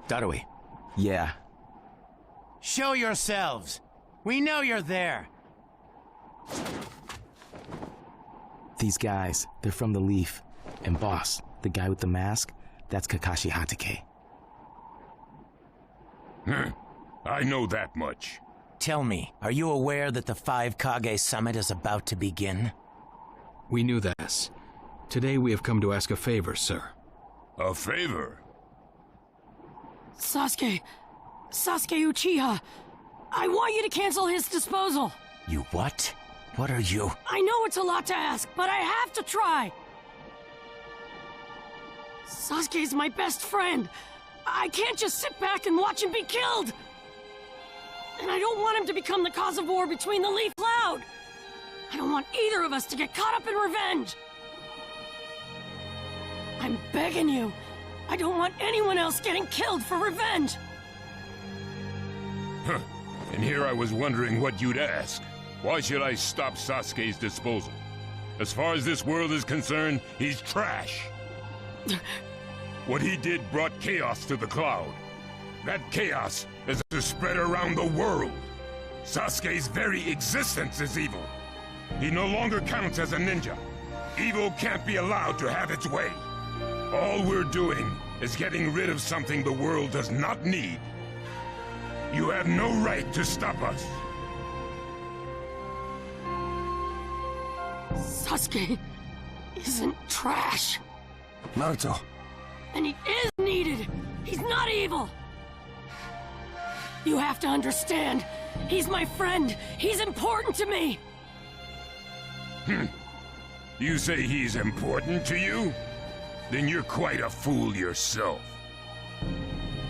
Darui. Yeah. Show yourselves. We know you're there. These guys, they're from the Leaf. And boss, the guy with the mask, that's Kakashi Hatake. I know that much. Tell me, are you aware that the Five Kage Summit is about to begin? We knew that. Today we have come to ask a favor, sir. A favor? Sasuke Uchiha, I want you to cancel his disposal. You what? What are you? I know it's a lot to ask, but I have to try. Sasuke's my best friend. I can't just sit back and watch him be killed. And I don't want him to become the cause of war between the Leaf Cloud. I don't want either of us to get caught up in revenge. I'm begging you. I don't want anyone else getting killed for revenge. Huh. And here I was wondering what you'd ask. Why should I stop Sasuke's disposal? As far as this world is concerned, he's trash. What he did brought chaos to the cloud. That chaos is to spread around the world. Sasuke's very existence is evil. He no longer counts as a ninja. Evil can't be allowed to have its way. All we're doing is getting rid of something the world does not need. You have no right to stop us. Sasuke isn't trash. Naruto. And he is needed. He's not evil. You have to understand. He's my friend. He's important to me. You say he's important to you? Then you're quite a fool yourself.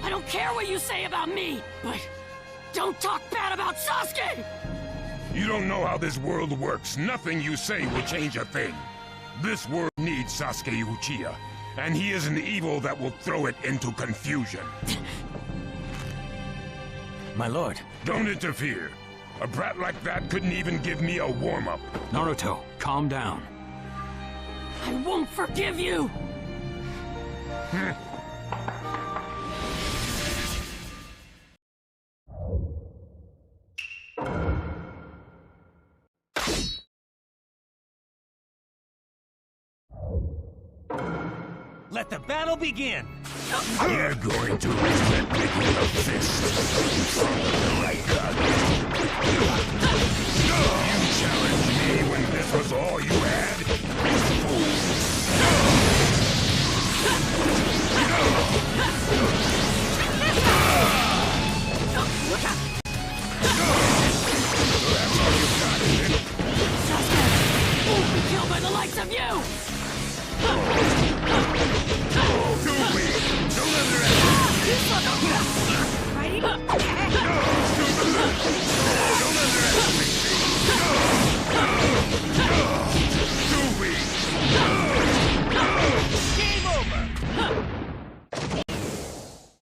I don't care what you say about me, but don't talk bad about Sasuke! You don't know how this world works. Nothing you say will change a thing. This world needs Sasuke Uchiha, and he is an evil that will throw it into confusion. My lord. Don't interfere. A brat like that couldn't even give me a warm-up. Naruto, calm down. I won't forgive you! Let the battle begin! You're going to regret making a fist. You challenged me when this was all you had? Sasuke! Killed by the likes of you! Game over!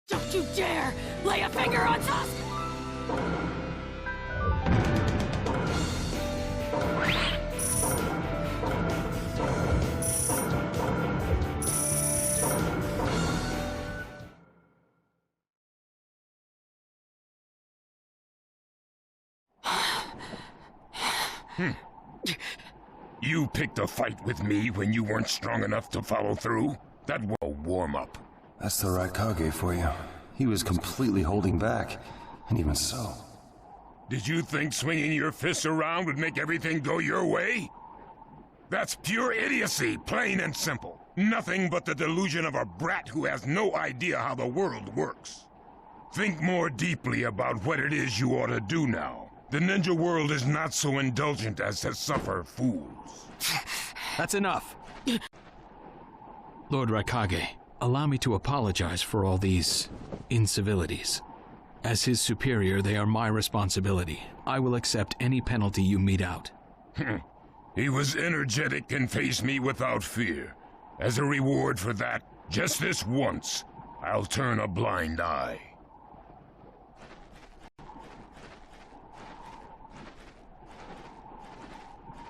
Don't you dare lay a finger on Sasuke! You picked a fight with me when you weren't strong enough to follow through? That was a warm-up. That's the Raikage for you. He was completely holding back, and even so. Did you think swinging your fists around would make everything go your way? That's pure idiocy, plain and simple. Nothing but the delusion of a brat who has no idea how the world works. Think more deeply about what it is you ought to do now. The ninja world is not so indulgent as to suffer fools. That's enough. Lord Raikage, allow me to apologize for all these incivilities. As his superior, they are my responsibility. I will accept any penalty you mete out. He was energetic and faced me without fear. As a reward for that, just this once, I'll turn a blind eye.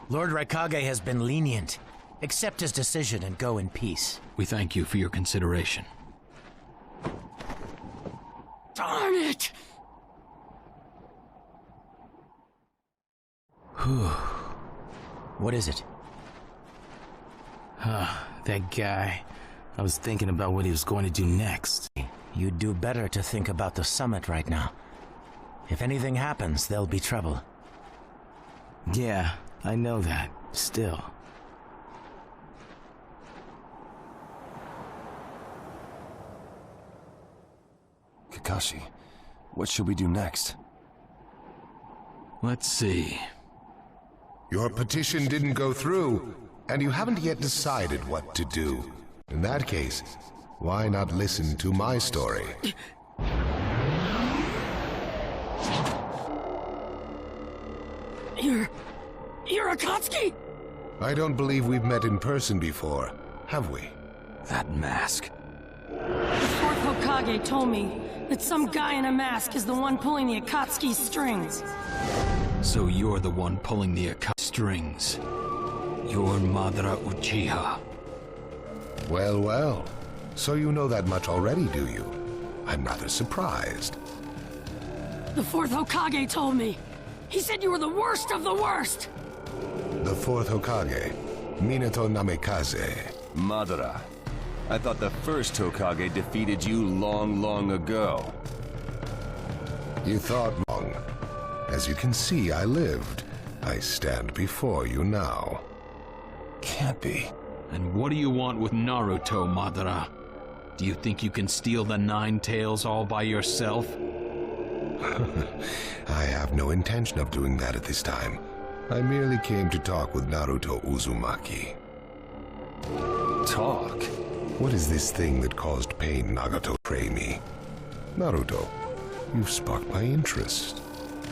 Lord Raikage has been lenient. Accept his decision and go in peace. We thank you for your consideration. What is it? That guy. I was thinking about what he was going to do next. You'd do better to think about the summit right now. If anything happens, there'll be trouble. Yeah, I know that. Still. Kakashi, what should we do next? Let's see. Your petition didn't go through, and you haven't yet decided what to do. In that case, why not listen to my story? You're Akatsuki? I don't believe we've met in person before, have we? That mask. The fourth Hokage told me that some guy in a mask is the one pulling the Akatsuki's strings. So you're the one pulling the Akatsuki strings. You're Madara Uchiha. Well, well. So you know that much already, do you? I'm rather surprised. The fourth Hokage told me. He said you were the worst of the worst. The fourth Hokage, Minato Namikaze. Madara. I thought the first Hokage defeated you long, long ago. You thought wrong. As you can see, I lived. I stand before you now. Can't be. And what do you want with Naruto, Madara? Do you think you can steal the Nine Tails all by yourself? I have no intention of doing that at this time. I merely came to talk with Naruto Uzumaki. Talk? What is this thing that caused pain Nagato betray me? Naruto, you've sparked my interest.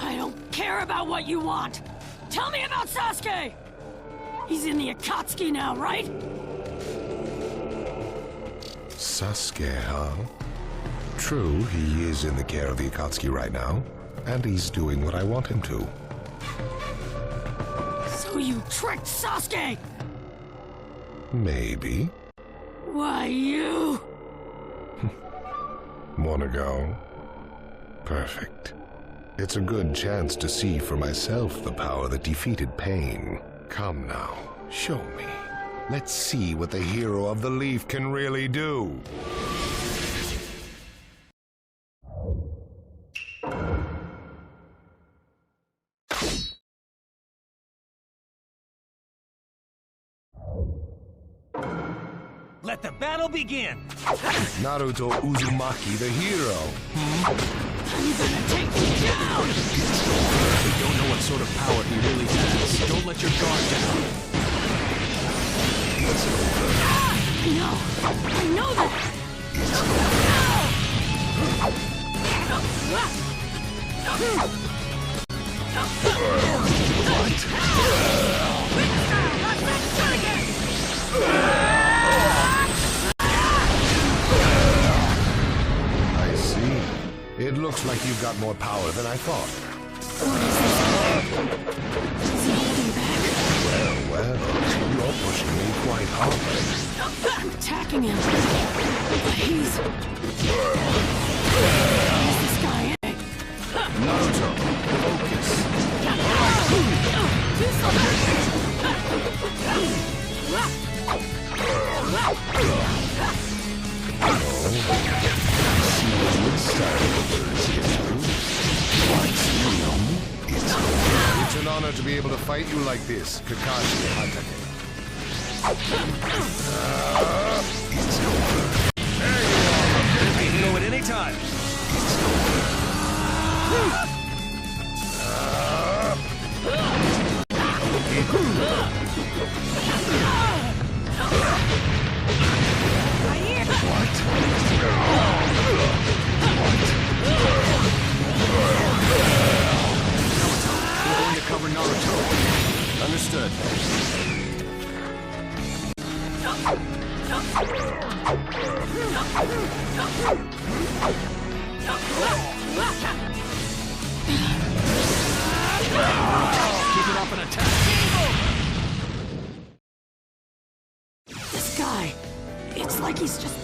I don't care about what you want. Tell me about Sasuke! He's in the Akatsuki now, right? Sasuke, huh? True, he is in the care of the Akatsuki right now, and he's doing what I want him to. So you tricked Sasuke! Maybe. Why, you... Wanna go? Perfect. It's a good chance to see for myself the power that defeated pain. Come now, show me. Let's see what the hero of the leaf can really do. Let the battle begin! Naruto Uzumaki, the hero. You better take me down! We don't know what sort of power he really has. Don't let your guard down. No, I know that! I see. It looks like you've got more power than I thought. Is he holding back? Well, you're pushing me quite hard. I'm attacking him. But he's this guy, eh? Naruto, focus. It's an honor to be able to fight you like this, Kakashi Hatake. You can go at any time. We're going to cover Naruto. Understood. Keep it up and attack. This guy, it's like he's just...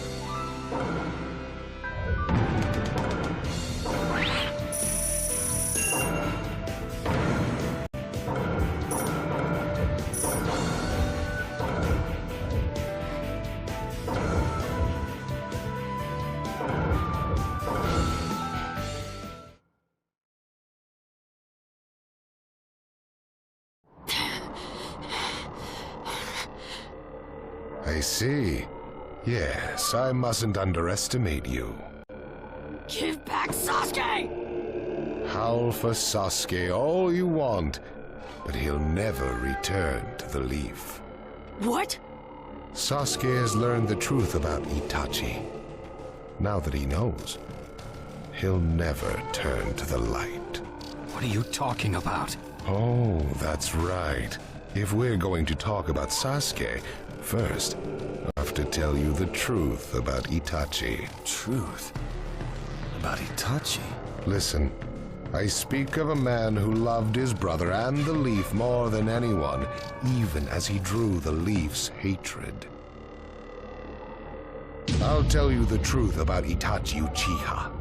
I see. Yes, I mustn't underestimate you. Give back Sasuke! Howl for Sasuke all you want, but he'll never return to the Leaf. What? Sasuke has learned the truth about Itachi. Now that he knows, he'll never turn to the light. What are you talking about? Oh, that's right. If we're going to talk about Sasuke, first, I have to tell you the truth about Itachi. Truth? About Itachi? Listen, I speak of a man who loved his brother and the Leaf more than anyone, even as he drew the Leaf's hatred. I'll tell you the truth about Itachi Uchiha.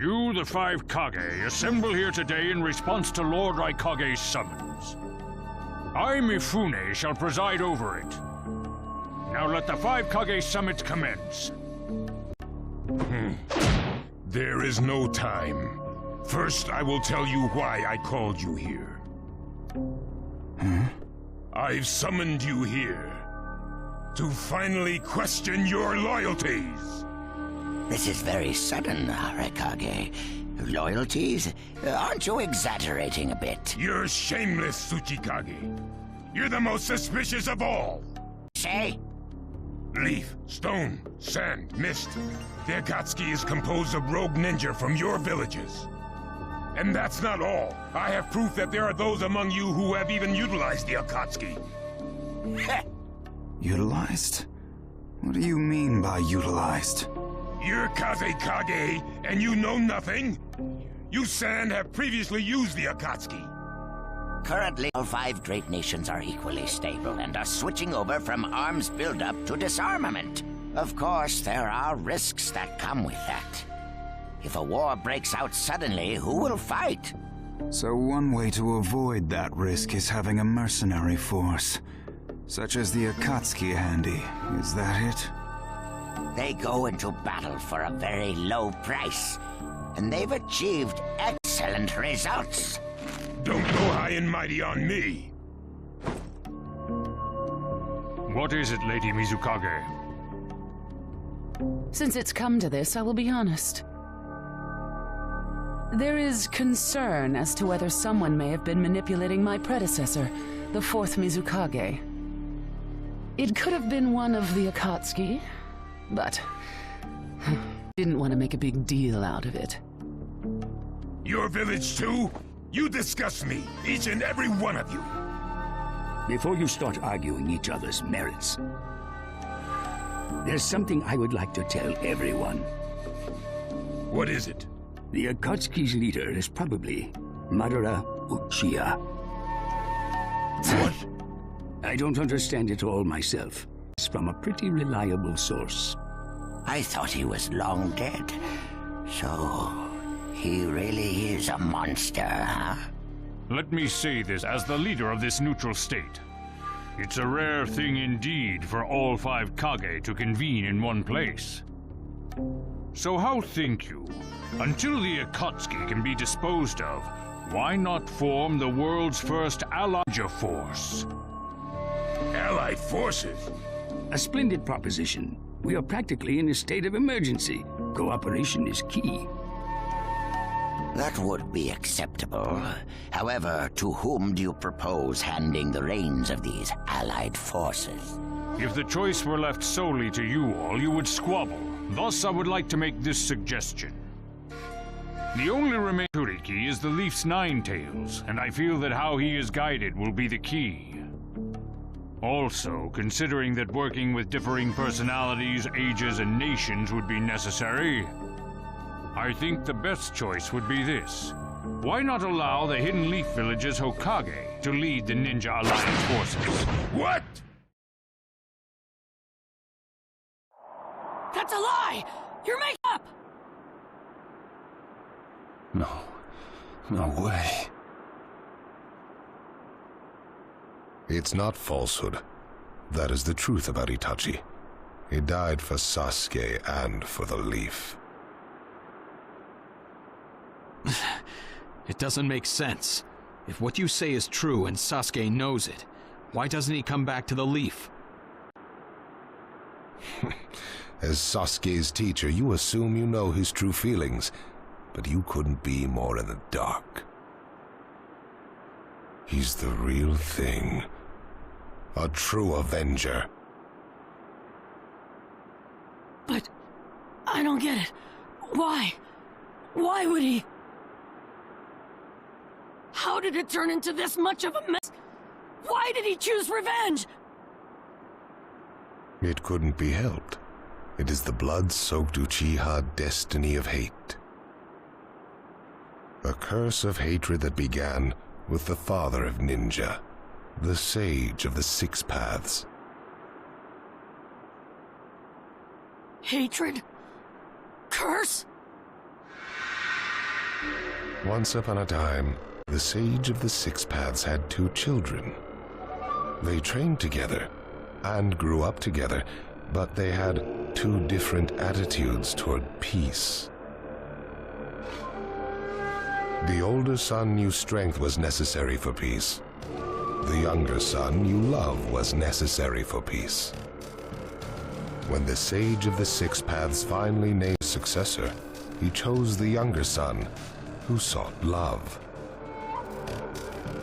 You, the five Kage, assemble here today in response to Lord Raikage's summons. I, Mifune, shall preside over it. Now let the five Kage summit commence. There is no time. First, I will tell you why I called you here. I've summoned you here to finally question your loyalties. This is very sudden, Raikage. Loyalties? Aren't you exaggerating a bit? You're shameless, Tsuchikage. You're the most suspicious of all. Say? Leaf, stone, sand, mist. The Akatsuki is composed of rogue ninja from your villages. And that's not all. I have proof that there are those among you who have even utilized the Akatsuki. Utilized? What do you mean by utilized? You're Kazekage, and you know nothing? You Sand have previously used the Akatsuki. Currently, all five great nations are equally stable and are switching over from arms buildup to disarmament. Of course, there are risks that come with that. If a war breaks out suddenly, who will fight? So one way to avoid that risk is having a mercenary force, such as the Akatsuki handy. Is that it? They go into battle for a very low price, and they've achieved excellent results. Don't go high and mighty on me. What is it, Lady Mizukage? Since it's come to this, I will be honest. There is concern as to whether someone may have been manipulating my predecessor, the fourth Mizukage. It could have been one of the Akatsuki, but didn't want to make a big deal out of it. Your village too? You disgust me, each and every one of you. Before you start arguing each other's merits, there's something I would like to tell everyone. What is it? The Akatsuki's leader is probably Madara Uchiha. What? I don't understand it all myself. It's from a pretty reliable source. I thought he was long dead. So, he really is a monster, huh? Let me say this as the leader of this neutral state. It's a rare thing indeed for all five Kage to convene in one place. So how think you? Until the Akatsuki can be disposed of, why not form the world's first allied force? Allied forces? A splendid proposition. We are practically in a state of emergency. Cooperation is key. That would be acceptable. However, to whom do you propose handing the reins of these allied forces? If the choice were left solely to you all, you would squabble. Thus, I would like to make this suggestion. The only remaining Turiki is the Leaf's Nine Tails, and I feel that how he is guided will be the key. Also, considering that working with differing personalities, ages, and nations would be necessary, I think the best choice would be this. Why not allow the Hidden Leaf Village's Hokage to lead the Ninja Alliance forces? What? That's a lie! You're making up! No way. It's not falsehood. That is the truth about Itachi. He died for Sasuke and for the Leaf. It doesn't make sense. If what you say is true and Sasuke knows it, why doesn't he come back to the Leaf? As Sasuke's teacher, you assume you know his true feelings, but you couldn't be more in the dark. He's the real thing. A true Avenger. But I don't get it. Why? Why would he? How did it turn into this much of a mess? Why did he choose revenge? It couldn't be helped. It is the blood-soaked Uchiha destiny of hate. A curse of hatred that began with the father of ninja, the sage of the Six Paths. Hatred? Curse? Once upon a time, the sage of the Six Paths had 2 children. They trained together and grew up together, but they had 2 different attitudes toward peace. The older son knew strength was necessary for peace. The younger son knew love was necessary for peace. When the sage of the Six Paths finally named his successor, he chose the younger son, who sought love.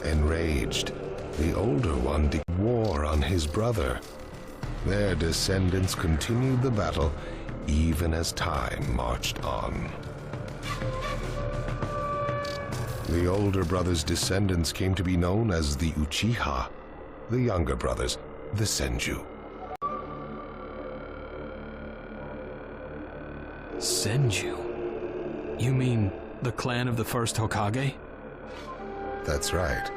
Enraged, the older one declared war on his brother. Their descendants continued the battle even as time marched on. The older brother's descendants came to be known as the Uchiha, the younger brothers, the Senju. Senju? You mean the clan of the first Hokage? That's right.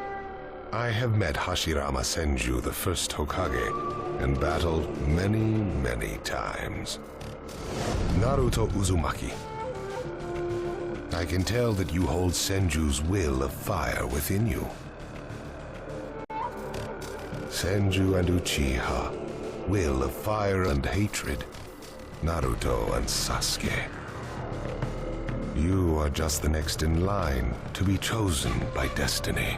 I have met Hashirama Senju, the first Hokage, and battled many, many times. Naruto Uzumaki. I can tell that you hold Senju's will of fire within you. Senju and Uchiha, will of fire and hatred. Naruto and Sasuke. You are just the next in line to be chosen by destiny.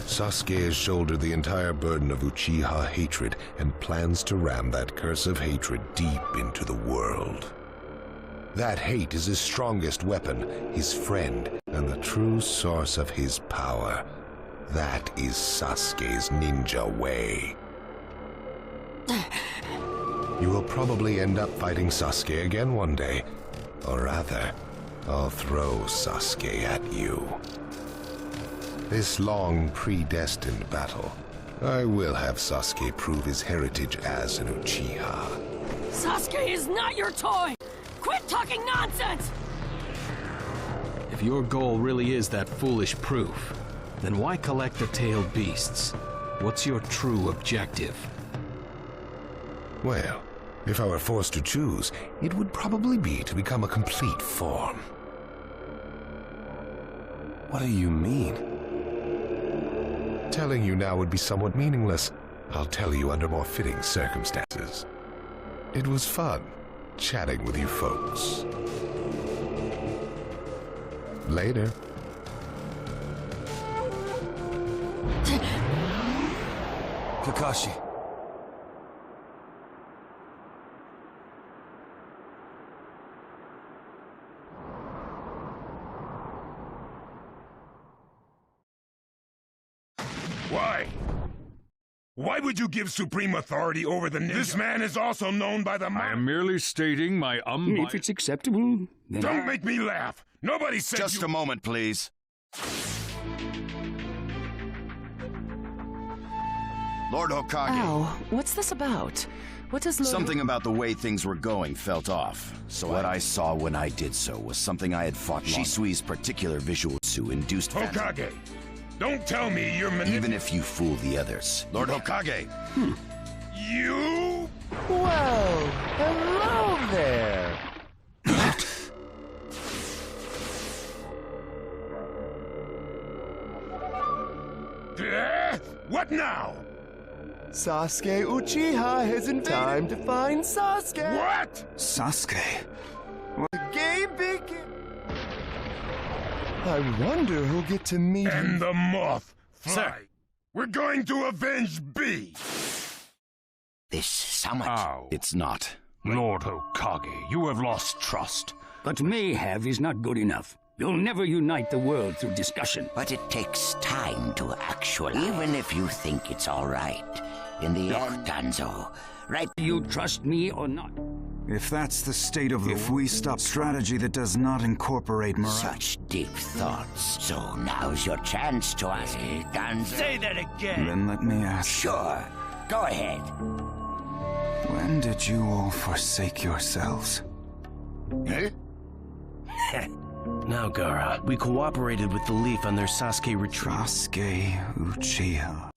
Sasuke has shouldered the entire burden of Uchiha hatred and plans to ram that curse of hatred deep into the world. That hate is his strongest weapon, his friend, and the true source of his power. That is Sasuke's ninja way. You will probably end up fighting Sasuke again one day. Or rather, I'll throw Sasuke at you. This long, predestined battle, I will have Sasuke prove his heritage as an Uchiha. Sasuke is not your toy! Quit talking nonsense! If your goal really is that foolish proof, then why collect the tailed beasts? What's your true objective? Well, if I were forced to choose, it would probably be to become a complete form. What do you mean? Telling you now would be somewhat meaningless. I'll tell you under more fitting circumstances. It was fun chatting with you folks. Later. Kakashi. Why? Why would you give supreme authority over the ninja? This man is also known by the... I am merely stating my If it's acceptable, then... Don't make me laugh! Nobody said Just a moment, please. Lord Hokage. Ow, what's this about? What does Lord... Something about the way things were going felt off. So what I saw when I did so was something I had fought Shisui's particular visual to induced... Hokage! Don't tell me you're Even if you fool the others. Lord Hokage! You... Well, hello there! Death? What now? Sasuke Uchiha has invaded. Time to find Sasuke. What? Sasuke? The game begins. I wonder who'll get to meet him. And the moth fly. Sir. We're going to avenge B. This summit. How? It's not. Lord Hokage, you have lost trust. But may have is not good enough. You'll never unite the world through discussion. But it takes time to actualize. Even if you think it's all right. In the end, Danzo, right? You trust me or not? If that's the state of the... If we stop strategy that does not incorporate morale... Such deep thoughts. So now's your chance to ask Danzo. Say that again! Then let me ask... Sure. Go ahead. When did you all forsake yourselves? Huh? Now, Gaara, we cooperated with the Leaf on their Sasuke retreat. Sasuke Uchiha.